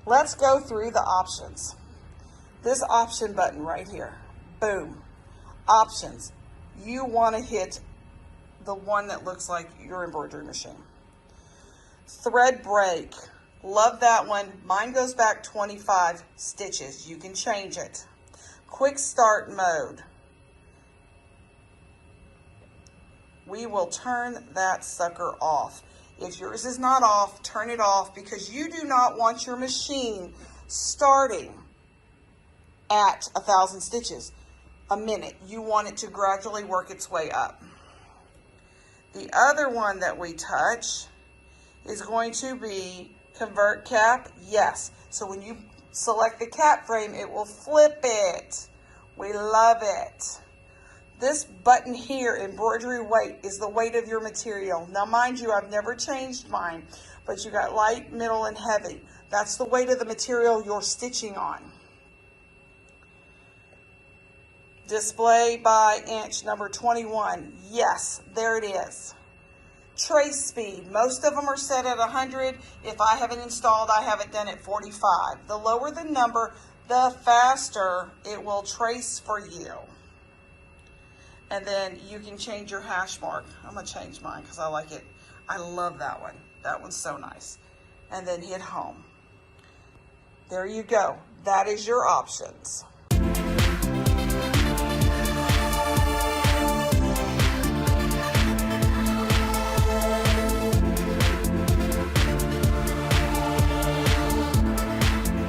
Let's go through the options. This option button right here, boom, options. You want to hit the one that looks like your embroidery machine. Thread break, love that one. Mine goes back 25 stitches. You can change it. Quick start mode. We will turn that sucker off. If yours is not off, turn it off, because you do not want your machine starting at 1,000 stitches a minute. You want it to gradually work its way up. The other one that we touch is going to be convert cap. Yes. So when you select the cap frame, it will flip it. We love it. This button here, embroidery weight, is the weight of your material. Now, mind you, I've never changed mine, but you got light, middle, and heavy. That's the weight of the material you're stitching on. Display by inch, number 21. Yes, there it is. Trace speed. Most of them are set at 100. If I have it installed, I have it done at 45. The lower the number, the faster it will trace for you. And then you can change your hash mark. I'm going to change mine because I like it. I love that one. That one's so nice. And then hit home. There you go. That is your options.